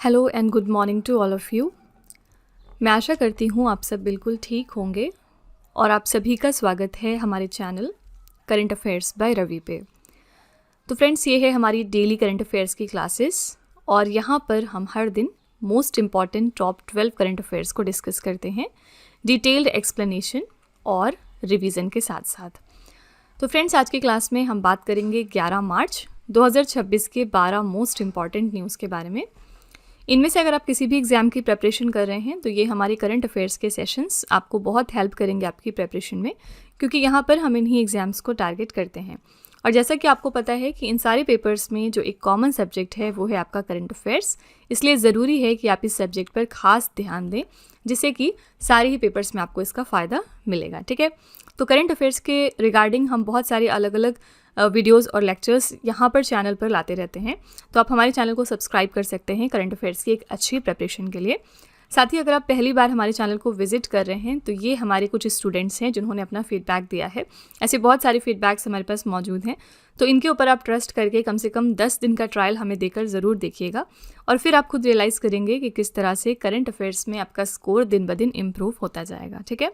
Hello and good morning to all of you. मैं आशा करती हूँ आप सब बिल्कुल ठीक होंगे और आप सभी का स्वागत है हमारे channel current affairs by Ravi पे। तो फ्रेंड्स, ये है हमारी डेली करंट अफेयर्स की क्लासेस और यहाँ पर हम हर दिन most important top 12 current affairs को डिस्कस करते हैं डिटेल्ड एक्सप्लेनेशन और रिवीजन के साथ साथ। तो फ्रेंड्स, आज की क्लास में हम बात करेंगे 11 मार्च 2026 के 12 मोस्ट इम्पॉर्टेंट न्यूज़ के बारे में। इनमें से अगर आप किसी भी एग्ज़ाम की प्रिपरेशन कर रहे हैं तो ये हमारे करंट अफेयर्स के सेशंस आपको बहुत हेल्प करेंगे आपकी प्रिपरेशन में, क्योंकि यहाँ पर हम इन्हीं एग्ज़ाम्स को टारगेट करते हैं। और जैसा कि आपको पता है कि इन सारे पेपर्स में जो एक कॉमन सब्जेक्ट है वो है आपका करंट अफेयर्स, इसलिए ज़रूरी है कि आप इस सब्जेक्ट पर खास ध्यान दें, जिससे कि सारे ही पेपर्स में आपको इसका फ़ायदा मिलेगा। ठीक है, तो करंट अफेयर्स के रिगार्डिंग हम बहुत सारे अलग अलग वीडियोस और लेक्चर्स यहाँ पर चैनल पर लाते रहते हैं, तो आप हमारे चैनल को सब्सक्राइब कर सकते हैं करंट अफेयर्स की एक अच्छी प्रिपरेशन के लिए। साथ ही अगर आप पहली बार हमारे चैनल को विजिट कर रहे हैं तो ये हमारे कुछ स्टूडेंट्स हैं जिन्होंने अपना फीडबैक दिया है। ऐसे बहुत सारे फीडबैक्स हमारे पास मौजूद हैं, तो इनके ऊपर आप ट्रस्ट करके कम से कम 10 दिन का ट्रायल हमें देकर ज़रूर देखिएगा और फिर आप खुद रियलाइज़ करेंगे कि किस तरह से करंट अफेयर्स में आपका स्कोर दिन ब दिन इम्प्रूव होता जाएगा। ठीक है,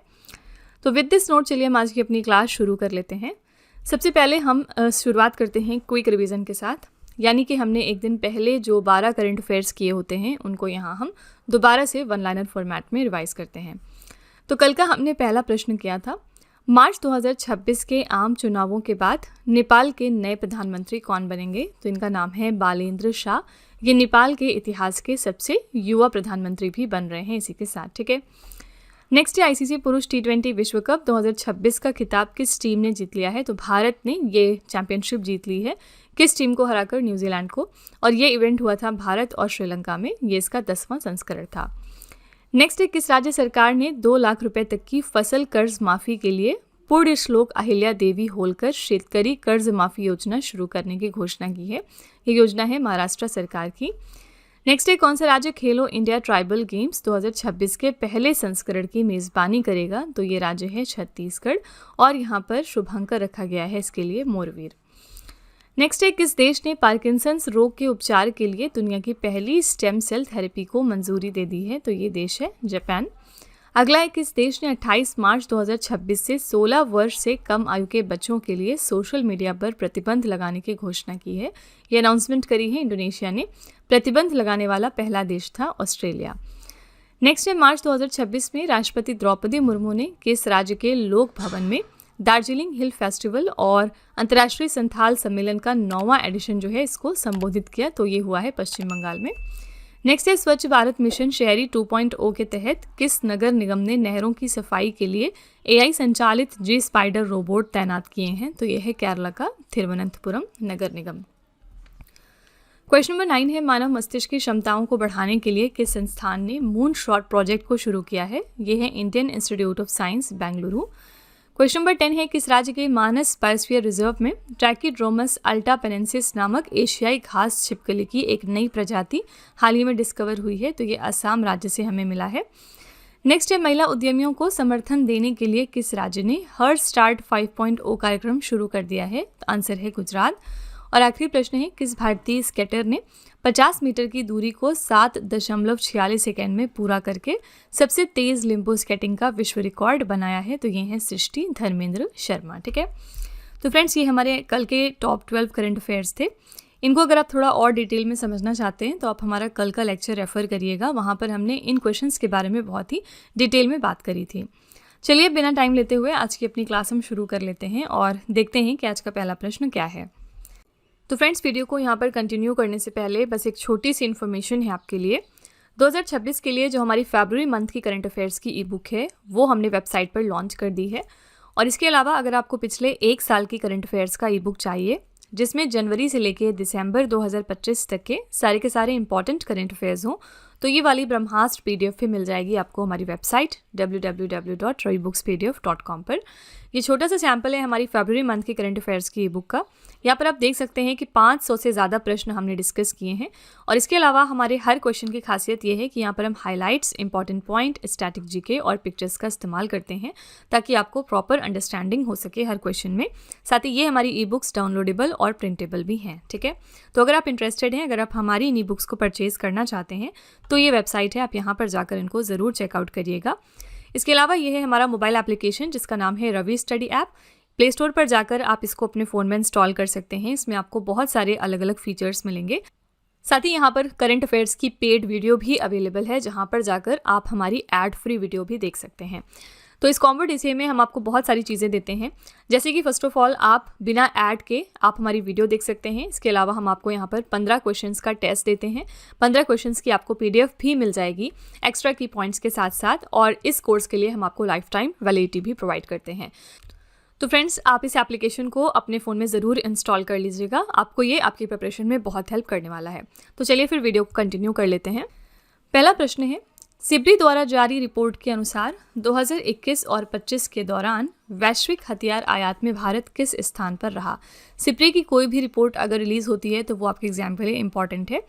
तो विद दिस नोट चलिए हम आज की अपनी क्लास शुरू कर लेते हैं। सबसे पहले हम शुरुआत करते हैं क्विक रिवीजन के साथ, यानी कि हमने एक दिन पहले जो 12 करंट अफेयर्स किए होते हैं उनको यहाँ हम दोबारा से वन लाइनर फॉर्मेट में रिवाइज करते हैं। तो कल का हमने पहला प्रश्न किया था, मार्च 2026 के आम चुनावों के बाद नेपाल के नए प्रधानमंत्री कौन बनेंगे? तो इनका नाम है बालेन्द्र शाह। ये नेपाल के इतिहास के सबसे युवा प्रधानमंत्री भी बन रहे हैं इसी के साथ। ठीक है, नेक्स्ट है आईसीसी पुरुष T20 विश्व कप 2026 का खिताब किस टीम ने जीत लिया है? तो भारत ने ये चैंपियनशिप जीत ली है। किस टीम को हराकर? न्यूजीलैंड को। और ये इवेंट हुआ था भारत और श्रीलंका में, ये इसका 10वां संस्करण था। नेक्स्ट है किस राज्य सरकार ने 2 लाख रुपए तक की फसल कर्ज माफ़ी के लिए पुण्य श्लोक अहिल्या देवी होलकर शेतकरी कर्ज माफ़ी योजना शुरू करने की घोषणा की है। ये योजना है महाराष्ट्र सरकार की। नेक्स्ट है कौन सा राज्य खेलो इंडिया ट्राइबल गेम्स 2026 के पहले संस्करण की मेज़बानी करेगा? तो ये राज्य है छत्तीसगढ़ और यहाँ पर शुभंकर रखा गया है इसके लिए मोरवीर। नेक्स्ट है किस देश ने पार्किंसंस रोग के उपचार के लिए दुनिया की पहली स्टेम सेल थेरेपी को मंजूरी दे दी है? तो ये देश है जापान। अगला है किस देश ने 28 मार्च 2026 से 16 वर्ष से कम आयु के बच्चों के लिए सोशल मीडिया पर प्रतिबंध लगाने की घोषणा की है? ये अनाउंसमेंट करी है इंडोनेशिया ने। प्रतिबंध लगाने वाला पहला देश था ऑस्ट्रेलिया। नेक्स्ट है मार्च 2026 में राष्ट्रपति द्रौपदी मुर्मू ने किस राज्य के लोक भवन में दार्जिलिंग हिल फेस्टिवल और अंतर्राष्ट्रीय संथाल सम्मेलन का 9वां एडिशन जो है इसको संबोधित किया? तो ये हुआ है पश्चिम बंगाल में। नेक्स्ट है स्वच्छ भारत मिशन शहरी 2.0 के तहत किस नगर निगम ने नहरों की सफाई के लिए AI संचालित जी स्पाइडर रोबोट तैनात किए हैं? तो यह है केरला का थिरुवनंतपुरम नगर निगम। क्वेश्चन नंबर 9 है मानव मस्तिष्क की क्षमताओं को बढ़ाने के लिए किस संस्थान ने मून शॉट प्रोजेक्ट को शुरू किया है? ये है Indian institute of science Bengaluru. Question number 10 है किस राज्य के मानस बायोस्फीयर रिजर्व में ट्रैकिड्रोमस अल्टापेनेंसिस नामक एशियाई घास छिपकली की एक नई प्रजाति हाल ही में डिस्कवर हुई है? तो ये असम राज्य से हमें मिला है। नेक्स्ट है महिला उद्यमियों को समर्थन देने के लिए किस राज्य ने हर स्टार्ट 5.0 कार्यक्रम शुरू कर दिया है? तो आंसर है गुजरात। और आखिरी प्रश्न है किस भारतीय स्केटर ने 50 मीटर की दूरी को 7.46 सेकेंड में पूरा करके सबसे तेज लिम्बो स्केटिंग का विश्व रिकॉर्ड बनाया है? तो ये है सृष्टि धर्मेंद्र शर्मा। ठीक है, तो फ्रेंड्स ये हमारे कल के टॉप 12 करंट अफेयर्स थे। इनको अगर आप थोड़ा और डिटेल में समझना चाहते हैं तो आप हमारा कल का लेक्चर रेफर करिएगा, वहाँ पर हमने इन क्वेश्चंस के बारे में बहुत ही डिटेल में बात करी थी। चलिए बिना टाइम लेते हुए आज की अपनी क्लास हम शुरू कर लेते हैं और देखते हैं कि आज का पहला प्रश्न क्या है। तो फ्रेंड्स, वीडियो को यहाँ पर कंटिन्यू करने से पहले बस एक छोटी सी इन्फॉर्मेशन है आपके लिए। 2026 के लिए जो हमारी फरवरी मंथ की करंट अफेयर्स की ई बुक है वो हमने वेबसाइट पर लॉन्च कर दी है। और इसके अलावा अगर आपको पिछले 1 साल की करंट अफेयर्स का ई बुक चाहिए जिसमें जनवरी से लेके दिसंबर 2025 तक के सारे इंपॉर्टेंट करंट अफेयर्स हों, तो ये वाली ब्रह्मास्त्र PDF भी मिल जाएगी आपको हमारी वेबसाइट www.ravibooks.pdf.com पर। ये छोटा सा सैम्पल है हमारी फरवरी मंथ के करंट अफेयर्स की ई बुक का। यहाँ पर आप देख सकते हैं कि 500 से ज़्यादा प्रश्न हमने डिस्कस किए हैं और इसके अलावा हमारे हर क्वेश्चन की खासियत ये है कि यहाँ पर हम highlights, important point, static GK और पिक्चर्स का इस्तेमाल करते हैं ताकि आपको प्रॉपर अंडरस्टैंडिंग हो सके हर क्वेश्चन में। साथ ही ये हमारी ई बुक्स डाउनलोडेबल और प्रिंटेबल भी हैं, ठीक है। तो अगर आप इंटरेस्टेड हैं, अगर आप हमारी इन ई बुक्स को परचेज़ करना चाहते हैं तो ये वेबसाइट है, आप यहाँ पर जाकर इनको ज़रूर चेकआउट करिएगा। इसके अलावा ये है हमारा मोबाइल एप्लीकेशन जिसका नाम है Ravi study app. Play store पर जाकर आप इसको अपने फ़ोन में इंस्टॉल कर सकते हैं। इसमें आपको बहुत सारे अलग अलग फीचर्स मिलेंगे। साथ ही यहाँ पर करंट अफेयर्स की पेड वीडियो भी अवेलेबल है जहाँ पर जाकर आप हमारी एड फ्री वीडियो भी देख सकते हैं। तो इस कॉम्बो डीसीए में हम आपको बहुत सारी चीज़ें देते हैं, जैसे कि फर्स्ट ऑफ ऑल आप बिना ऐड के आप हमारी वीडियो देख सकते हैं। इसके अलावा हम आपको यहाँ पर 15 क्वेश्चंस का टेस्ट देते हैं। 15 क्वेश्चंस की आपको PDF भी मिल जाएगी एक्स्ट्रा की पॉइंट्स के साथ साथ, और इस कोर्स के लिए हम आपको लाइफ टाइम वैलिडिटी भी प्रोवाइड करते हैं। तो फ्रेंड्स, आप इस एप्लीकेशन को अपने फ़ोन में ज़रूर इंस्टॉल कर लीजिएगा, आपको ये आपकी प्रिपरेशन में बहुत हेल्प करने वाला है। तो चलिए फिर वीडियो को कंटिन्यू कर लेते हैं। पहला प्रश्न है, सिब्री द्वारा जारी रिपोर्ट के अनुसार 2021 और 25 के दौरान वैश्विक हथियार आयात में भारत किस स्थान पर रहा। सिब्री की कोई भी रिपोर्ट अगर रिलीज़ होती है तो वो आपके एग्जाम के लिए इंपॉर्टेंट है।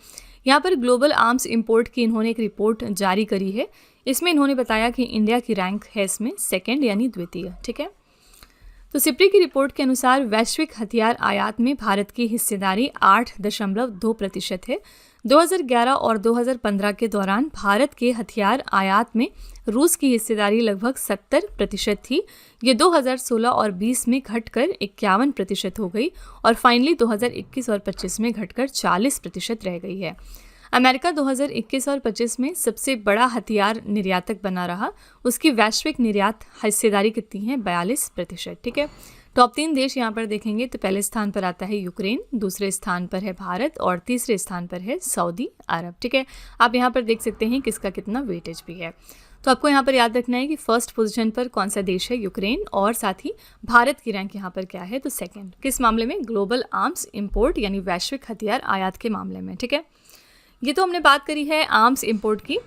यहाँ पर ग्लोबल आर्म्स इंपोर्ट की इन्होंने एक रिपोर्ट जारी करी है। इसमें इन्होंने बताया कि इंडिया की रैंक है इसमें सेकेंड यानी द्वितीय, ठीक है। तो सिप्री की रिपोर्ट के अनुसार वैश्विक हथियार आयात में भारत की हिस्सेदारी 8.2% है। 2011 और 2015 के दौरान भारत के हथियार आयात में रूस की हिस्सेदारी लगभग 70% थी। ये 2016 और 20 में घटकर 51% हो गई और फाइनली 2021 और 25 में घटकर 40% रह गई है। अमेरिका 2021 और 25 में सबसे बड़ा हथियार निर्यातक बना रहा। उसकी वैश्विक निर्यात हिस्सेदारी कितनी है? 42%, ठीक है। टॉप 3 देश यहाँ पर देखेंगे तो पहले स्थान पर आता है यूक्रेन, दूसरे स्थान पर है भारत और तीसरे स्थान पर है सऊदी अरब, ठीक है। आप यहाँ पर देख सकते हैं किसका कितना वेटेज भी है। तो आपको यहाँ पर याद रखना है कि फर्स्ट पोजीशन पर कौन सा देश है? यूक्रेन, और साथ ही भारत की रैंक यहाँ पर क्या है? तो सेकेंड। किस मामले में? ग्लोबल आर्म्स इंपोर्ट यानी वैश्विक हथियार आयात के मामले में, ठीक है। ये तो हमने बात करी है आर्म्स इंपोर्ट की।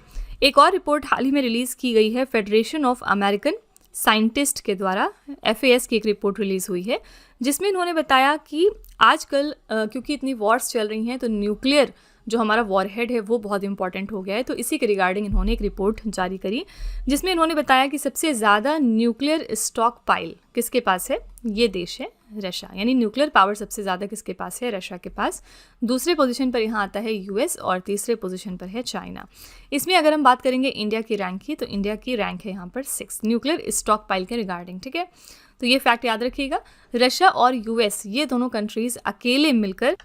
एक और रिपोर्ट हाल ही में रिलीज़ की गई है फेडरेशन ऑफ अमेरिकन साइंटिस्ट के द्वारा, FAS की एक रिपोर्ट रिलीज़ हुई है जिसमें इन्होंने बताया कि आजकल क्योंकि इतनी वॉर्स चल रही हैं तो न्यूक्लियर जो हमारा वॉरहेड है वो बहुत इंपॉर्टेंट हो गया है। तो इसी के रिगार्डिंग इन्होंने एक रिपोर्ट जारी करी जिसमें इन्होंने बताया कि सबसे ज़्यादा न्यूक्लियर स्टॉक पाइल किसके पास है? ये देश है रशिया, यानी न्यूक्लियर पावर सबसे ज़्यादा किसके पास है? रशिया के पास। दूसरे पोजीशन पर यहाँ आता है US और तीसरे पोजीशन पर है चाइना। इसमें अगर हम बात करेंगे इंडिया की रैंक की, तो इंडिया की रैंक है यहाँ पर 6 न्यूक्लियर स्टॉक पाइल के रिगार्डिंग, ठीक है। तो ये फैक्ट याद रखिएगा। रशिया और US ये दोनों कंट्रीज़ अकेले मिलकर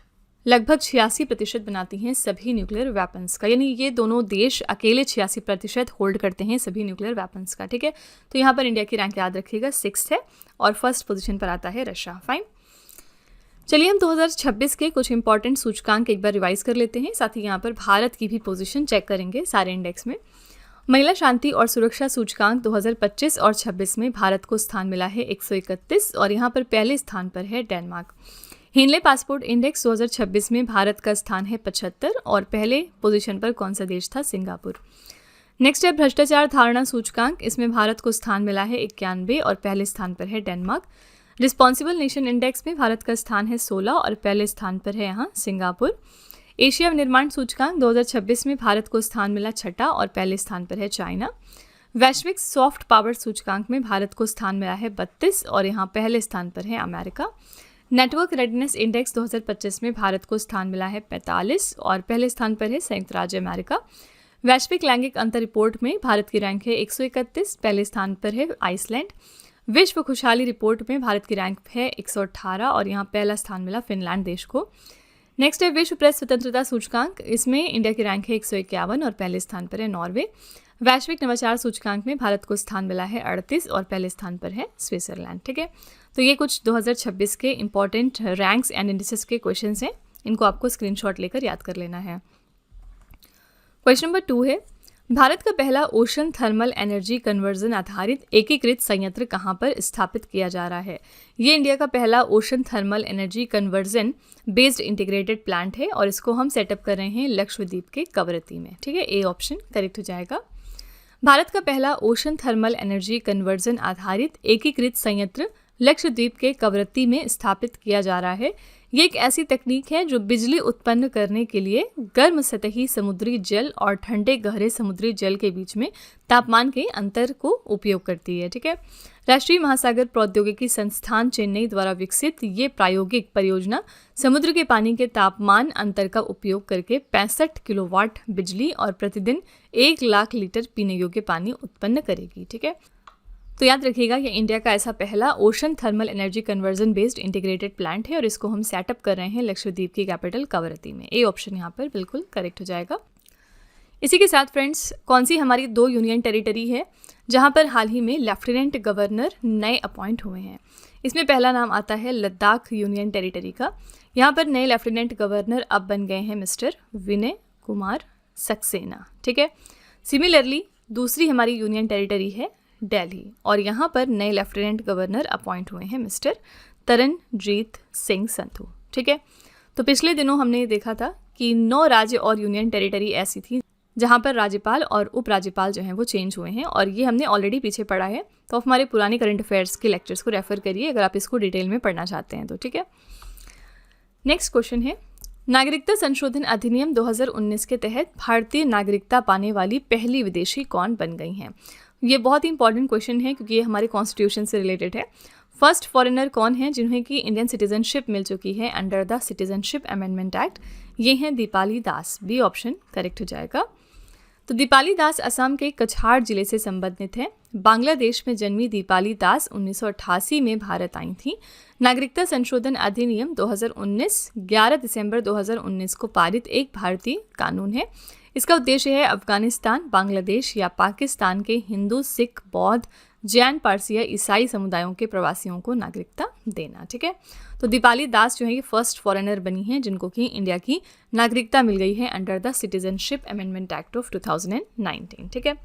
लगभग 86% बनाती हैं सभी न्यूक्लियर वेपन्स का, यानी ये दोनों देश अकेले 86% होल्ड करते हैं सभी न्यूक्लियर वेपन्स का, ठीक है। तो यहाँ पर इंडिया की रैंक याद रखिएगा 6 है और फर्स्ट पोजीशन पर आता है रशिया। फाइन, चलिए हम 2026 के कुछ इंपॉर्टेंट सूचकांक एक बार रिवाइज कर लेते हैं। साथ ही यहाँ पर भारत की भी पोजीशन चेक करेंगे सारे इंडेक्स में। महिला शांति और सुरक्षा सूचकांक 2025 और 26 में भारत को स्थान मिला है 131 और यहाँ पर पहले स्थान पर है डेनमार्क। हेनले पासपोर्ट इंडेक्स 2026 में भारत का स्थान है 75 और पहले पोजीशन पर कौन सा देश था? सिंगापुर। नेक्स्ट है भ्रष्टाचार धारणा सूचकांक, इसमें भारत को स्थान मिला है 91 और पहले स्थान पर है डेनमार्क। रिस्पॉन्सिबल नेशन इंडेक्स में भारत का स्थान है 16 और पहले स्थान पर है यहाँ सिंगापुर। एशिया निर्माण सूचकांक 2026 में भारत को स्थान मिला 6 और पहले स्थान पर है चाइना। वैश्विक सॉफ्ट पावर सूचकांक में भारत को स्थान मिला है 32 और यहाँ पहले स्थान पर है अमेरिका। नेटवर्क रेडनेस इंडेक्स 2025 में भारत को स्थान मिला है 45 और पहले स्थान पर है संयुक्त राज्य अमेरिका। वैश्विक लैंगिक अंतर रिपोर्ट में भारत की रैंक है 131, पहले स्थान पर है आइसलैंड। विश्व खुशहाली रिपोर्ट में भारत की रैंक है 118 और यहाँ पहला स्थान मिला फिनलैंड देश को। नेक्स्ट है विश्व प्रेस स्वतंत्रता सूचकांक, इसमें इंडिया की रैंक है 151 और पहले स्थान पर है नॉर्वे। वैश्विक नवाचार सूचकांक में भारत को स्थान मिला है 38 और पहले स्थान पर है स्विट्जरलैंड, ठीक है। तो ये कुछ 2026 के इंपॉर्टेंट रैंक्स एंड इंडिसेस के क्वेश्चंस हैं, इनको आपको स्क्रीनशॉट लेकर याद कर लेना है। क्वेश्चन नंबर 2 है, भारत का पहला ओशन थर्मल एनर्जी कन्वर्जन आधारित एकीकृत संयंत्र कहाँ पर स्थापित किया जा रहा है? ये इंडिया का पहला ocean thermal energy conversion based integrated plant है और इसको हम सेटअप कर रहे हैं लक्षद्वीप के कवरत्ती में। ठीक है, ए ऑप्शन करेक्ट हो जाएगा। भारत का पहला ओशन थर्मल एनर्जी कन्वर्जन आधारित एकीकृत संयंत्र लक्षद्वीप के कवरत्ती में स्थापित किया जा रहा है। ये एक ऐसी तकनीक है जो बिजली उत्पन्न करने के लिए गर्म सतही समुद्री जल और ठंडे गहरे समुद्री जल के बीच में तापमान के अंतर को उपयोग करती है। ठीक है, राष्ट्रीय महासागर प्रौद्योगिकी संस्थान चेन्नई द्वारा विकसित ये प्रायोगिक परियोजना समुद्र के पानी के तापमान अंतर का उपयोग करके 65 किलोवाट बिजली और प्रतिदिन 1 लाख लीटर पीने योग्य पानी उत्पन्न करेगी। ठीक है, तो याद रखिएगा ये इंडिया का ऐसा पहला ocean thermal energy conversion based integrated plant है और इसको हम सेटअप कर रहे हैं लक्षद्वीप की कैपिटल कवरत्ती में। ए ऑप्शन यहाँ पर बिल्कुल करेक्ट हो जाएगा। इसी के साथ फ्रेंड्स, कौन सी हमारी 2 यूनियन टेरिटरी है जहाँ पर हाल ही में लेफ्टिनेंट गवर्नर नए अपॉइंट हुए हैं? इसमें पहला नाम आता है लद्दाख यूनियन टेरिटरी का। यहाँ पर नए लेफ्टिनेंट गवर्नर अब बन गए हैं मिस्टर विनय कुमार सक्सेना। ठीक है, सिमिलरली दूसरी हमारी यूनियन टेरिटरी है दिल्ली और यहाँ पर नए लेफ्टिनेंट गवर्नर अपॉइंट हुए हैं मिस्टर तरनजीत सिंह संधू। ठीक है, तो पिछले दिनों हमने देखा था कि 9 राज्य और यूनियन टेरिटरी ऐसी थी जहाँ पर राज्यपाल और उपराज्यपाल जो हैं वो चेंज हुए हैं और ये हमने ऑलरेडी पीछे पढ़ा है। तो आप हमारे पुराने करंट अफेयर्स के लेक्चर्स को रेफर करिए अगर आप इसको डिटेल में पढ़ना चाहते हैं तो। ठीक है, नेक्स्ट क्वेश्चन है, नागरिकता संशोधन अधिनियम 2019 के तहत भारतीय नागरिकता पाने वाली पहली विदेशी कौन बन गई हैं? ये बहुत ही इंपॉर्टेंट क्वेश्चन है क्योंकि ये हमारे कॉन्स्टिट्यूशन से रिलेटेड है। फर्स्ट फॉरेनर कौन है जिन्हें की इंडियन सिटीजनशिप मिल चुकी है under the citizenship amendment act? ये हैं दीपाली दास। बी ऑप्शन करेक्ट हो जाएगा। तो दीपाली दास असम के कछार जिले से संबंधित है। बांग्लादेश में जन्मी दीपाली दास 1988 में भारत आई थी। नागरिकता संशोधन अधिनियम 2019 11 दिसंबर 2019 को पारित एक भारतीय कानून है। इसका उद्देश्य है अफगानिस्तान, बांग्लादेश या पाकिस्तान के हिंदू, सिख, बौद्ध, जैन, पारसी या ईसाई समुदायों के प्रवासियों को नागरिकता देना। ठीक है, तो दीपाली दास जो है ये फर्स्ट फॉरेनर बनी हैं जिनको कि इंडिया की नागरिकता मिल गई है under the citizenship amendment act of 2019। ठीक है,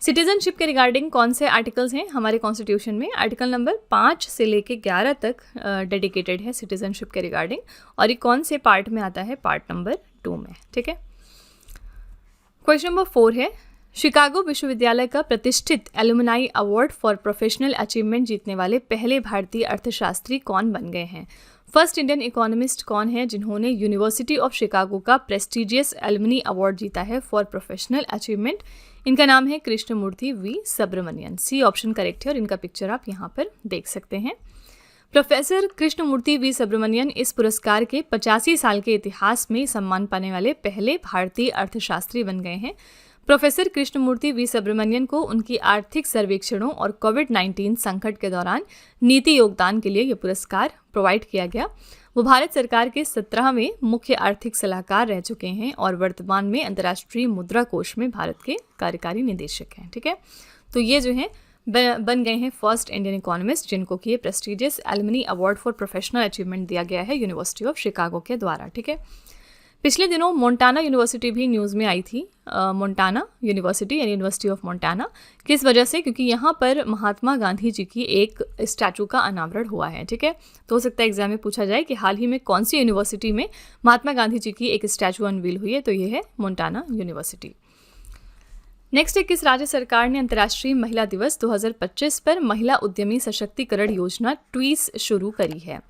सिटीजनशिप के रिगार्डिंग कौन से आर्टिकल्स हैं हमारे कॉन्स्टिट्यूशन में? आर्टिकल नंबर 5 से लेके 11 तक डेडिकेटेड है सिटीजनशिप के रिगार्डिंग और ये कौन से पार्ट में आता है? पार्ट नंबर 2 में। ठीक है, क्वेश्चन नंबर 4 है, शिकागो विश्वविद्यालय का प्रतिष्ठित alumni award for professional achievement जीतने वाले पहले भारतीय अर्थशास्त्री कौन बन गए हैं? फर्स्ट इंडियन इकोनॉमिस्ट कौन है जिन्होंने यूनिवर्सिटी ऑफ शिकागो का प्रेस्टिजियस एलुमनी अवार्ड जीता है फॉर प्रोफेशनल अचीवमेंट? इनका नाम है Krishnamurthy V Subramanian. C option correct है और इनका पिक्चर आप यहाँ पर देख सकते हैं। प्रोफेसर कृष्णमूर्ति वी सुब्रमण्यन इस पुरस्कार के 85 साल के इतिहास में सम्मान पाने वाले पहले भारतीय अर्थशास्त्री बन गए हैं। प्रोफेसर कृष्णमूर्ति वी सुब्रमण्यन को उनकी आर्थिक सर्वेक्षणों और कोविड-19 संकट के दौरान नीति योगदान के लिए यह पुरस्कार प्रोवाइड किया गया। वो भारत सरकार के 17वें मुख्य आर्थिक सलाहकार रह चुके हैं और वर्तमान में अंतर्राष्ट्रीय मुद्रा कोष में भारत के कार्यकारी निदेशक हैं। ठीक है, तो ये जो है बन गए हैं फर्स्ट इंडियन इकोनॉमिस्ट जिनको कि ये prestigious alumni award for professional achievement दिया गया है यूनिवर्सिटी ऑफ शिकागो के द्वारा। ठीक है, पिछले दिनों मोंटाना यूनिवर्सिटी भी न्यूज़ में आई थी। मोंटाना यूनिवर्सिटी यानी यूनिवर्सिटी ऑफ मोंटाना, किस वजह से? क्योंकि यहाँ पर महात्मा गांधी जी की एक स्टैचू का अनावरण हुआ है। ठीक है, तो हो सकता है एग्जाम में पूछा जाए कि हाल ही में कौन सी यूनिवर्सिटी में महात्मा गांधी जी की एक स्टैचू अनवील हुई है, तो ये है मोंटाना यूनिवर्सिटी। नेक्स्ट है, किस राज्य सरकार ने अंतर्राष्ट्रीय महिला दिवस 2025 पर महिला उद्यमी सशक्तिकरण योजना ट्वीस शुरू करी है?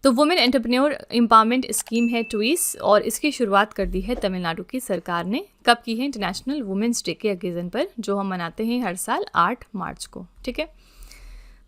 तो वुमेन एंटरप्रेन्योर एम्पावरमेंट स्कीम है ट्वीस और इसकी शुरुआत कर दी है तमिलनाडु की सरकार ने। कब की है? इंटरनेशनल वुमेन्स डे के ओकेजन पर, जो हम मनाते हैं हर साल 8 मार्च को। ठीक है,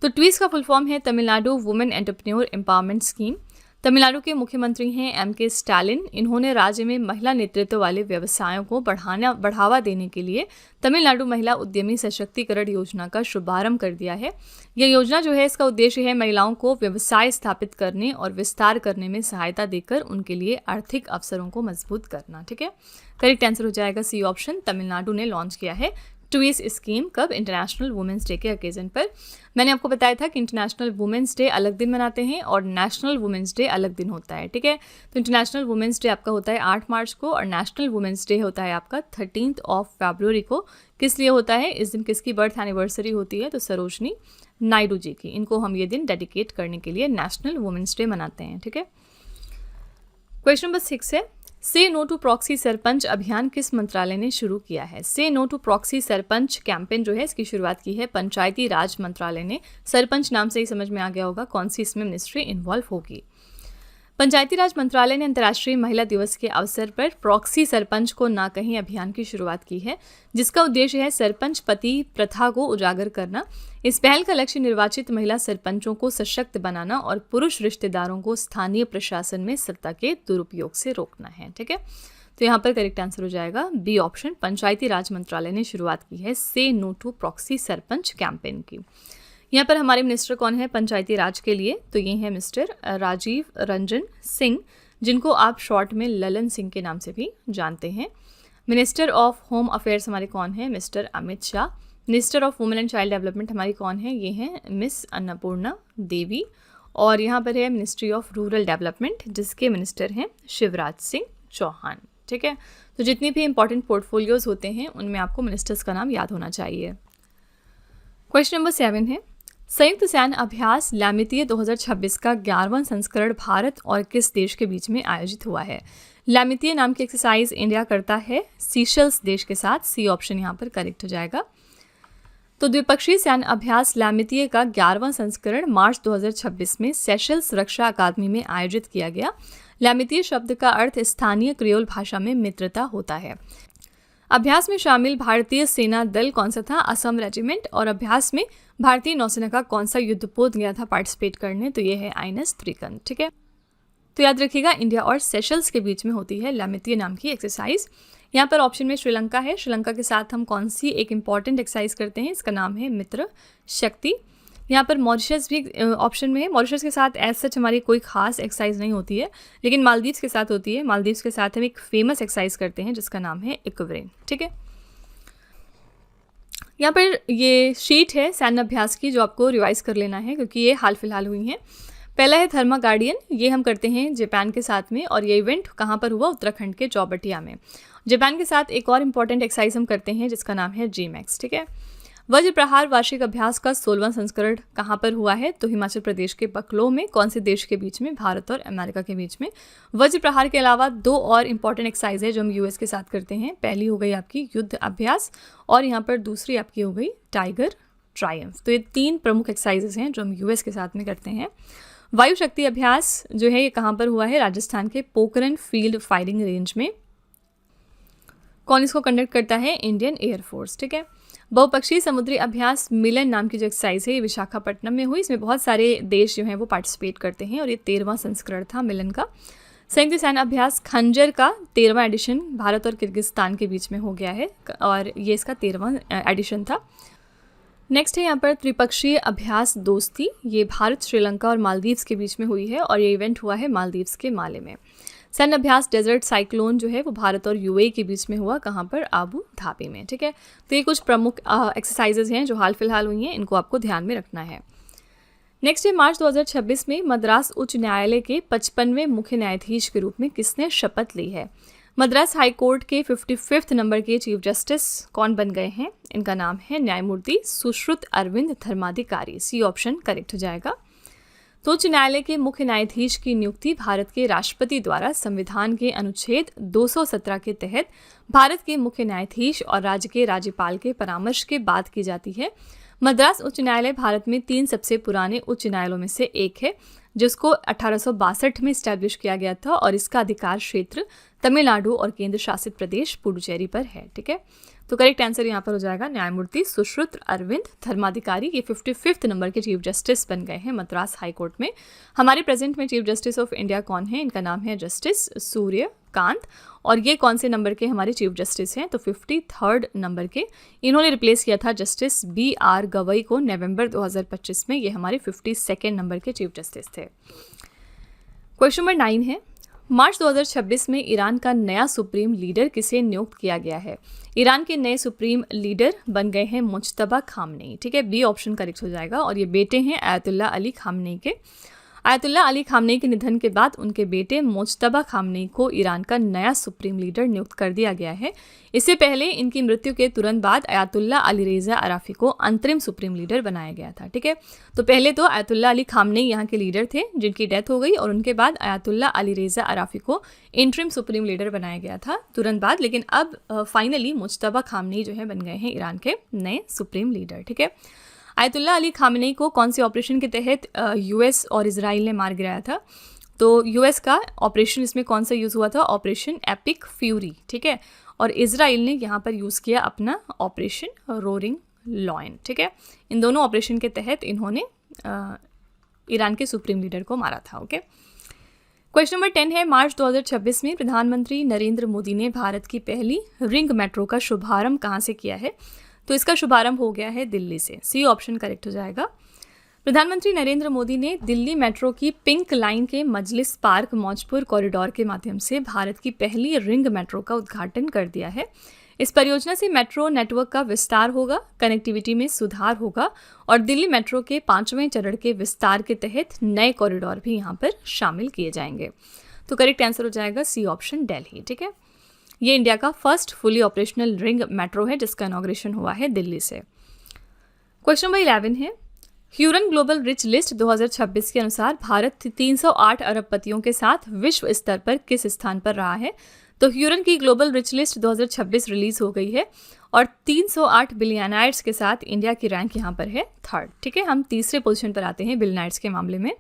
तो ट्वीस का फुल फॉर्म है Tamil Nadu women entrepreneur empowerment scheme. Tamil Nadu के मुख्यमंत्री हैं एम.के. स्टालिन। इन्होंने राज्य में महिला नेतृत्व वाले व्यवसायों को बढ़ावा देने के लिए तमिलनाडु महिला उद्यमी सशक्तिकरण योजना का शुभारंभ कर दिया है। यह योजना जो है इसका उद्देश्य है महिलाओं को व्यवसाय स्थापित करने और विस्तार करने में सहायता देकर उनके लिए आर्थिक अवसरों को मजबूत करना। ठीक है, करेक्ट आंसर हो जाएगा सी ऑप्शन, तमिलनाडु ने लॉन्च किया है टू इस स्कीम कब? इंटरनेशनल वुमेंस डे के ओकेजन पर। मैंने आपको बताया था कि इंटरनेशनल वुमेंस डे अलग दिन मनाते हैं और नेशनल वुमेंस डे अलग दिन होता है, ठीक है। तो इंटरनेशनल वुमेंस डे आपका होता है 8 मार्च को और नेशनल वुमेंस डे होता है आपका 13 फरवरी को। किस लिए होता है? इस दिन किसकी बर्थ एनिवर्सरी होती है? तो सरोजनी नायडू जी की। इनको हम ये दिन डेडिकेट करने के लिए नेशनल वुमेंस डे मनाते हैं, ठीक है। क्वेश्चन नंबर 6 है, say no to proxy sarpanch अभियान किस मंत्रालय ने शुरू किया है? Say no to proxy sarpanch campaign जो है इसकी शुरुआत की है पंचायती राज मंत्रालय ने। सरपंच नाम से ही समझ में आ गया होगा कौन सी इसमें मिनिस्ट्री इन्वॉल्व होगी। पंचायती राज मंत्रालय ने अंतर्राष्ट्रीय महिला दिवस के अवसर पर प्रॉक्सी सरपंच को ना कहीं अभियान की शुरुआत की है, जिसका उद्देश्य है सरपंच पति प्रथा को उजागर करना। इस पहल का लक्ष्य निर्वाचित महिला सरपंचों को सशक्त बनाना और पुरुष रिश्तेदारों को स्थानीय प्रशासन में सत्ता के दुरुपयोग से रोकना है, ठीक है। तो यहाँ पर करेक्ट आंसर हो जाएगा बी ऑप्शन, पंचायती राज मंत्रालय ने शुरुआत की है say no to proxy sarpanch campaign की। यहाँ पर हमारे मिनिस्टर कौन है पंचायती राज के लिए? तो ये हैं मिस्टर राजीव रंजन सिंह, जिनको आप शॉर्ट में ललन सिंह के नाम से भी जानते हैं। मिनिस्टर ऑफ होम अफेयर्स हमारे कौन है? Mister Amit Shah. Minister of women and child development हमारी कौन है? ये हैं मिस अन्नपूर्णा देवी। और यहाँ पर है मिनिस्ट्री ऑफ रूरल डेवलपमेंट, जिसके मिनिस्टर हैं शिवराज सिंह चौहान, ठीक है। तो जितनी भी इंपॉर्टेंट पोर्टफोलियोज होते हैं उनमें आपको मिनिस्टर्स का नाम याद होना चाहिए। क्वेश्चन नंबर 7 है, संयुक्त सैन्य अभ्यास लैमितीय 2026 का 11वां संस्करण भारत और किस देश के बीच में आयोजित हुआ है? लैमितीय नाम की एक्सरसाइज इंडिया करता है सीशेल्स देश के साथ। सी ऑप्शन यहाँ पर करेक्ट हो जाएगा। तो द्विपक्षीय सैन्य अभ्यास लैमितीय का 11वां संस्करण मार्च 2026 में सेशल्स रक्षा अकादमी में आयोजित किया गया। लैमितीय शब्द का अर्थ स्थानीय क्रियोल भाषा में मित्रता होता है। अभ्यास में शामिल भारतीय सेना दल कौन सा था? असम रेजिमेंट। और अभ्यास में भारतीय नौसेना का कौन सा युद्धपोत गया था पार्टिसिपेट करने? तो ये है आईएनएस त्रिकंद, ठीक है। तो याद रखिएगा इंडिया और सेशल्स के बीच में होती है लैमितीय नाम की एक्सरसाइज। यहाँ पर ऑप्शन में श्रीलंका है। श्रीलंका के साथ हम कौन सी एक इंपॉर्टेंट एक्सरसाइज करते हैं? इसका नाम है मित्र शक्ति। यहाँ पर मॉरिशस भी ऑप्शन में है। मॉरिशस के साथ एज सच हमारी कोई खास एक्सरसाइज नहीं होती है, लेकिन मालदीव्स के साथ होती है। मालदीव्स के साथ हम एक फेमस एक्सरसाइज करते हैं जिसका नाम है इक्वेरेन, ठीक है। यहाँ पर ये शीट है सैन्य अभ्यास की जो आपको रिवाइज कर लेना है क्योंकि ये हाल फिलहाल हुई हैं। पहला है थर्मा गार्डियन, ये हम करते हैं जापान के साथ में और ये इवेंट कहाँ पर हुआ? उत्तराखंड के चौबटिया में। जापान के साथ एक और इम्पॉर्टेंट एक्सरसाइज हम करते हैं जिसका नाम है जीमैक्स, ठीक है। वज्र प्रहार वार्षिक अभ्यास का 16वां संस्करण कहाँ पर हुआ है? तो हिमाचल प्रदेश के बकलो में। कौन से देश के बीच में? भारत और अमेरिका के बीच में। वज्र प्रहार के अलावा 2 और इम्पॉर्टेंट एक्सरसाइज है जो हम यूएस के साथ करते हैं। पहली हो गई आपकी युद्ध अभ्यास और यहाँ पर दूसरी आपकी हो गई टाइगर ट्रायम्फ। तो ये 3 प्रमुख एक्सरसाइजेज हैं जो हम यूएस के साथ में करते हैं। वायु शक्ति अभ्यास जो है ये कहाँ पर हुआ है? राजस्थान के पोखरण फील्ड फायरिंग रेंज में। कौन इसको कंडक्ट करता है? इंडियन एयरफोर्स, ठीक है। बहुपक्षीय समुद्री अभ्यास मिलन नाम की जो एक्सरसाइज है ये विशाखापट्टनम में हुई। इसमें बहुत सारे देश जो हैं वो पार्टिसिपेट करते हैं और ये 13वां संस्करण था मिलन का। संयुक्त सैन्य अभ्यास खंजर का 13वां एडिशन भारत और किर्गिस्तान के बीच में हो गया है और ये इसका 13वां एडिशन था। नेक्स्ट है यहाँ पर त्रिपक्षीय अभ्यास दोस्ती, ये भारत, श्रीलंका और मालदीव्स के बीच में हुई है और ये इवेंट हुआ है मालदीव्स के माले में। सैन्य अभ्यास डेजर्ट साइक्लोन जो है वो भारत और यूएई के बीच में हुआ, कहाँ पर? आबू धाबी में, ठीक है। तो ये कुछ प्रमुख एक्सरसाइजेज हैं जो हाल फिलहाल हुई हैं, इनको आपको ध्यान में रखना है। नेक्स्ट है मार्च 2026 में मद्रास उच्च न्यायालय के 55वें मुख्य न्यायाधीश के रूप में किसने शपथ ली है? मद्रास हाई कोर्ट के 55th नंबर के चीफ जस्टिस कौन बन गए हैं? इनका नाम है न्यायमूर्ति Sushrut Arvind Dharmadhikari. C option correct हो जाएगा। तो उच्च न्यायालय के मुख्य न्यायाधीश की नियुक्ति भारत के राष्ट्रपति द्वारा संविधान के अनुच्छेद 217 के तहत भारत के मुख्य न्यायाधीश और राज्य के राज्यपाल के परामर्श के बाद की जाती है। मद्रास उच्च न्यायालय भारत में 3 सबसे पुराने उच्च न्यायालयों में से एक है, जिसको 1862 में स्टैब्लिश किया गया था और इसका अधिकार क्षेत्र तमिलनाडु और केंद्र शासित प्रदेश पुडुचेरी पर है, ठीक है। तो करेक्ट आंसर यहाँ पर हो जाएगा न्यायमूर्ति सुश्रुत अरविंद धर्माधिकारी। ये 55th नंबर के चीफ जस्टिस बन गए हैं मद्रास हाई कोर्ट में। हमारे प्रेजेंट में चीफ जस्टिस ऑफ इंडिया कौन है? इनका नाम है जस्टिस सूर्यकांत और ये कौन से नंबर के हमारे चीफ जस्टिस हैं? तो 53rd नंबर के। इन्होंने रिप्लेस किया था जस्टिस BR गवई को नवंबर 2025 में। ये हमारे 52nd नंबर के चीफ जस्टिस थे। क्वेश्चन नंबर 9 है, मार्च 2026 में ईरान का नया सुप्रीम लीडर किसे नियुक्त किया गया है? ईरान के नए सुप्रीम लीडर बन गए हैं मुज्तबा खामनेई। ठीक है, बी ऑप्शन करेक्ट हो जाएगा। और ये बेटे हैं आयतुल्ला अली खामनेई के। आयतुल्ला अली खामनेई के निधन के बाद उनके बेटे मुज्तबा खामनेई को ईरान का नया सुप्रीम लीडर नियुक्त कर दिया गया है। इससे पहले इनकी मृत्यु के तुरंत बाद आयतुल्ला अली रेजा अराफी को अंतरिम सुप्रीम लीडर बनाया गया था। ठीक है, तो पहले तो आयतुल्ला अली खामनेई यहाँ के लीडर थे जिनकी डेथ हो गई, और उनके बाद आयतुल्ला अली रेजा अराफी को इंटरिम सुप्रीम लीडर बनाया गया था तुरंत बाद। लेकिन अब फाइनली मुज्तबा खामनेई जो है बन गए हैं ईरान के नए सुप्रीम लीडर। ठीक है, आयतुल्ला अली खामनेई को कौन से ऑपरेशन के तहत यूएस और इजराइल ने मार गिराया था? तो यूएस का ऑपरेशन इसमें कौन सा यूज़ हुआ था? Operation epic fury. ठीक है, और इजराइल ने यहाँ पर यूज़ किया अपना ऑपरेशन रोरिंग लॉयन। ठीक है, इन दोनों ऑपरेशन के तहत इन्होंने ईरान के सुप्रीम लीडर को मारा था। ओके, क्वेश्चन नंबर 10 है, मार्च 2026 में प्रधानमंत्री नरेंद्र मोदी ने भारत की पहली रिंग मेट्रो का शुभारंभ कहाँ से किया है? तो इसका शुभारंभ हो गया है दिल्ली से। सी ऑप्शन करेक्ट हो जाएगा। प्रधानमंत्री नरेंद्र मोदी ने दिल्ली मेट्रो की पिंक लाइन के मजलिस पार्क मौजपुर कॉरिडोर के माध्यम से भारत की पहली रिंग मेट्रो का उद्घाटन कर दिया है। इस परियोजना से मेट्रो नेटवर्क का विस्तार होगा, कनेक्टिविटी में सुधार होगा और दिल्ली मेट्रो के 5वें चरण के विस्तार के तहत नए कॉरिडोर भी यहाँ पर शामिल किए जाएंगे। तो करेक्ट आंसर हो जाएगा सी ऑप्शन दिल्ली। ठीक है, ये इंडिया का first fully operational ring metro है जिसका इनॉग्रेशन हुआ है दिल्ली से। क्वेश्चन नंबर 11 है, ह्यूरन ग्लोबल रिच लिस्ट 2026 के अनुसार भारत 308 अरबपतियों के साथ विश्व स्तर पर किस स्थान पर रहा है? तो ह्यूरन की ग्लोबल रिच लिस्ट 2026 रिलीज हो गई है और 308 बिलियनायर्स के साथ इंडिया की रैंक यहाँ पर है 3rd। ठीक है, हम तीसरे पोजीशन पर आते हैं बिलियनायर्स के मामले में।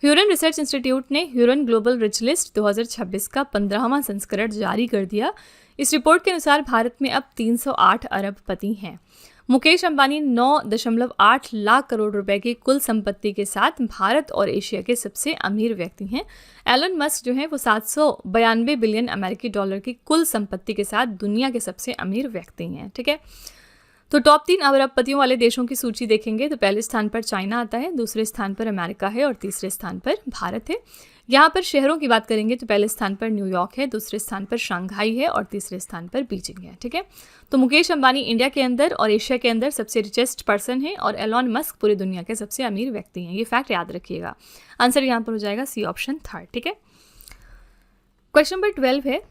ह्यूरन रिसर्च इंस्टीट्यूट ने ह्यूरन ग्लोबल रिच लिस्ट 2026 का 15वां संस्करण जारी कर दिया। इस रिपोर्ट के अनुसार भारत में अब 308 अरबपति हैं। मुकेश अंबानी 9.8 लाख करोड़ रुपए की कुल संपत्ति के साथ भारत और एशिया के सबसे अमीर व्यक्ति हैं। एलन मस्क जो है वो 792 बिलियन अमेरिकी डॉलर की कुल संपत्ति के साथ दुनिया के सबसे अमीर व्यक्ति हैं। ठीक है, तो टॉप 3 अरबपतियों वाले देशों की सूची देखेंगे तो पहले स्थान पर चाइना आता है, दूसरे स्थान पर अमेरिका है और तीसरे स्थान पर भारत है। यहाँ पर शहरों की बात करेंगे तो पहले स्थान पर न्यूयॉर्क है, दूसरे स्थान पर शंघाई है और तीसरे स्थान पर बीजिंग है। ठीक है, तो मुकेश अंबानी इंडिया के अंदर और एशिया के अंदर सबसे रिचेस्ट पर्सन है और एलॉन मस्क पूरी दुनिया के सबसे अमीर व्यक्ति हैं। ये फैक्ट याद रखिएगा। आंसर यहाँ पर हो जाएगा सी ऑप्शन 3rd। ठीक है, क्वेश्चन नंबर 12 है,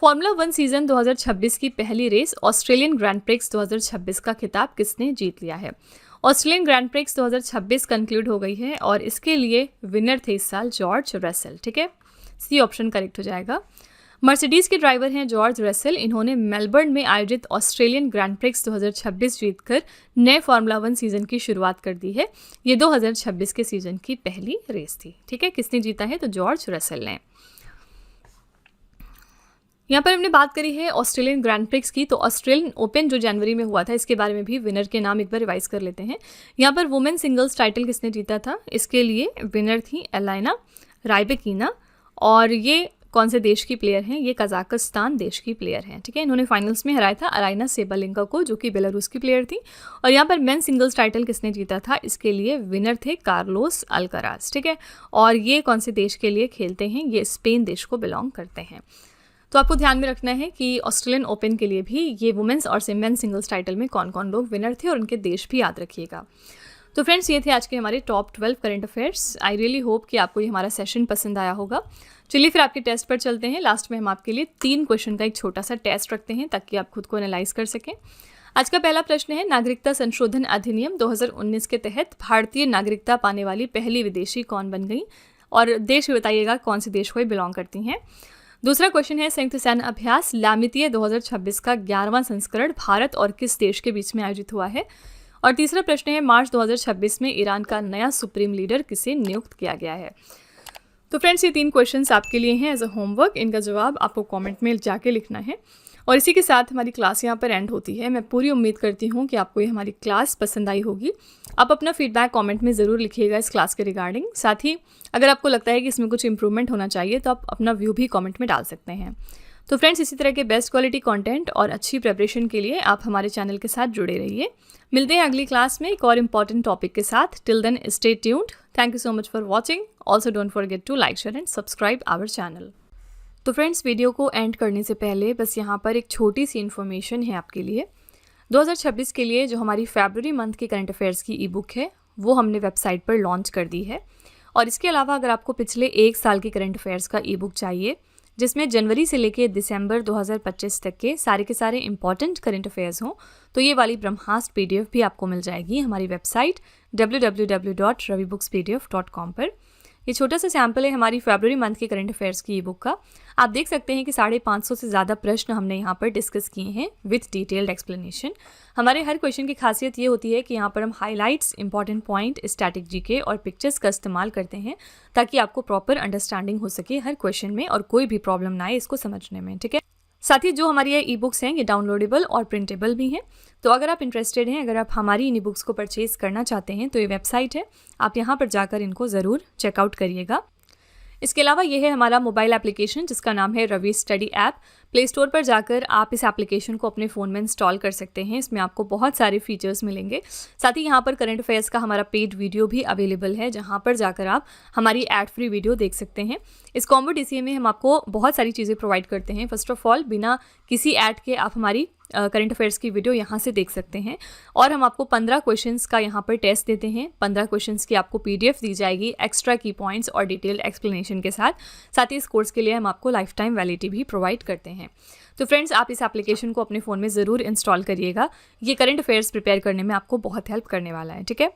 फॉर्मूला 1 सीजन 2026 की पहली रेस ऑस्ट्रेलियन ग्रैंड प्रिक्स 2026 का खिताब किसने जीत लिया है? ऑस्ट्रेलियन ग्रैंड प्रिक्स 2026 कंक्लूड हो गई है और इसके लिए विनर थे इस साल जॉर्ज रसेल। ठीक है, सी ऑप्शन करेक्ट हो जाएगा। मर्सिडीज के ड्राइवर हैं जॉर्ज रसेल। इन्होंने मेलबर्न में आयोजित ऑस्ट्रेलियन ग्रैंड प्रिक्स 2026 जीतकर नए फॉर्मूला 1 सीजन की शुरुआत कर दी है। ये 2026 के सीजन की पहली रेस थी। ठीक है, किसने जीता है? तो जॉर्ज रसेल ने। यहाँ पर हमने बात करी है ऑस्ट्रेलियन ग्रैंड प्रिक्स की, तो ऑस्ट्रेलियन ओपन जो जनवरी में हुआ था इसके बारे में भी विनर के नाम एक बार रिवाइज कर लेते हैं। यहाँ पर वुमेन सिंगल्स टाइटल किसने जीता था? इसके लिए विनर थी एलाइना राइबेकिना और ये कौन से देश की प्लेयर हैं? ये कजाकिस्तान देश की प्लेयर हैं। ठीक है, इन्होंने फाइनल्स में हराया था अराइना सेबालेंका को जो कि बेलारूस की प्लेयर थी। और यहाँ पर मेन सिंगल्स टाइटल किसने जीता था? इसके लिए विनर थे कार्लोस अल्काराज। ठीक है, और ये कौन से देश के लिए खेलते हैं? ये स्पेन देश को बिलोंग करते हैं। तो आपको ध्यान में रखना है कि ऑस्ट्रेलियन ओपन के लिए भी ये वुमेन्स और मेन सिंगल्स टाइटल में कौन कौन लोग विनर थे और उनके देश भी याद रखिएगा। तो फ्रेंड्स, ये थे आज के हमारे top 12 current affairs. I really hope कि आपको ये हमारा सेशन पसंद आया होगा। चलिए फिर आपके टेस्ट पर चलते हैं। लास्ट में हम आपके लिए 3 क्वेश्चन का एक छोटा सा टेस्ट रखते हैं ताकि आप खुद को एनालाइज कर सकें। आज का पहला प्रश्न है, नागरिकता संशोधन अधिनियम 2019 के तहत भारतीय नागरिकता पाने वाली पहली विदेशी कौन बन गई? और देश बताइएगा कौन से देश को ये बिलोंग करती हैं। दूसरा क्वेश्चन है, संयुक्त सैन्य अभ्यास लामितीय 2026 का 11वां संस्करण भारत और किस देश के बीच में आयोजित हुआ है? और तीसरा प्रश्न है, मार्च 2026 में ईरान का नया सुप्रीम लीडर किसे नियुक्त किया गया है? तो फ्रेंड्स, ये 3 क्वेश्चंस आपके लिए हैं एज अ होमवर्क। इनका जवाब आपको कमेंट में जाके लिखना है। और इसी के साथ हमारी क्लास यहाँ पर एंड होती है। मैं पूरी उम्मीद करती हूँ कि आपको ये हमारी क्लास पसंद आई होगी। आप अपना फीडबैक कमेंट में ज़रूर लिखिएगा इस क्लास के रिगार्डिंग। साथ ही अगर आपको लगता है कि इसमें कुछ इंप्रूवमेंट होना चाहिए तो आप अपना व्यू भी कमेंट में डाल सकते हैं। तो फ्रेंड्स, इसी तरह के बेस्ट क्वालिटी कंटेंट और अच्छी प्रिपरेशन के लिए आप हमारे चैनल के साथ जुड़े रहिए। मिलते हैं अगली क्लास में एक और इम्पॉर्टेंट टॉपिक के साथ। Till then stay tuned. Thank you so much for watching. Also don't forget to like, share and subscribe our channel. तो फ्रेंड्स, वीडियो को एंड करने से पहले बस यहाँ पर एक छोटी सी इन्फॉर्मेशन है आपके लिए। 2026 के लिए जो हमारी फरवरी मंथ की करंट अफेयर्स की ई बुक है वो हमने वेबसाइट पर लॉन्च कर दी है। और इसके अलावा अगर आपको पिछले 1 साल की करंट अफेयर्स का ई बुक चाहिए जिसमें जनवरी से लेके दिसंबर 2025 तक के सारे इंपॉर्टेंट करंट अफेयर्स हों, तो ये वाली ब्रह्मास्त्र PDF भी आपको मिल जाएगी हमारी वेबसाइट www.ravibooks.pdf.com पर। ये छोटा सा सैम्पल है हमारी फरवरी मंथ के करंट अफेयर्स की ई बुक का। आप देख सकते हैं कि 550 से ज़्यादा प्रश्न हमने यहाँ पर डिस्कस किए हैं विथ डिटेल्ड एक्सप्लेनेशन। हमारे हर क्वेश्चन की खासियत ये होती है कि यहाँ पर हम highlights, important point, static GK और पिक्चर्स का इस्तेमाल करते हैं ताकि आपको प्रॉपर अंडरस्टैंडिंग हो सके हर क्वेश्चन में और कोई भी प्रॉब्लम ना आए इसको समझने में, ठीक है। साथ ही जो हमारी ये ई बुक्स हैं ये डाउनलोडेबल और प्रिंटेबल भी हैं। तो अगर आप इंटरेस्टेड हैं, अगर आप हमारी इन ई बुक्स को परचेज़ करना चाहते हैं तो ये वेबसाइट है, आप यहाँ पर जाकर इनको ज़रूर चेकआउट करिएगा। इसके अलावा ये है हमारा मोबाइल एप्लीकेशन जिसका नाम है Ravi study app. Play store पर जाकर आप इस एप्लीकेशन को अपने फ़ोन में इंस्टॉल कर सकते हैं। इसमें आपको बहुत सारे फीचर्स मिलेंगे। साथ ही यहाँ पर करंट अफेयर्स का हमारा पेड वीडियो भी अवेलेबल है जहाँ पर जाकर आप हमारी एड फ्री वीडियो देख सकते हैं। इस कॉम्बो DCA में हम आपको बहुत सारी चीज़ें प्रोवाइड करते हैं। फर्स्ट ऑफ ऑल, बिना किसी ऐड के आप हमारी करंट अफेयर्स की वीडियो यहाँ से देख सकते हैं और हम आपको 15 क्वेश्चंस का यहाँ पर टेस्ट देते हैं। 15 क्वेश्चंस की आपको PDF दी जाएगी एक्स्ट्रा की पॉइंट्स और डिटेल्ड एक्सप्लेनेशन के साथ। साथ ही इस कोर्स के लिए हम आपको लाइफ टाइम वैलिडिटी भी प्रोवाइड करते हैं। तो फ्रेंड्स, आप इस एप्लीकेशन को अपने फ़ोन में ज़रूर इंस्टॉल करिएगा। ये करंट अफेयर्स प्रिपेयर करने में आपको बहुत हेल्प करने वाला है, ठीक है।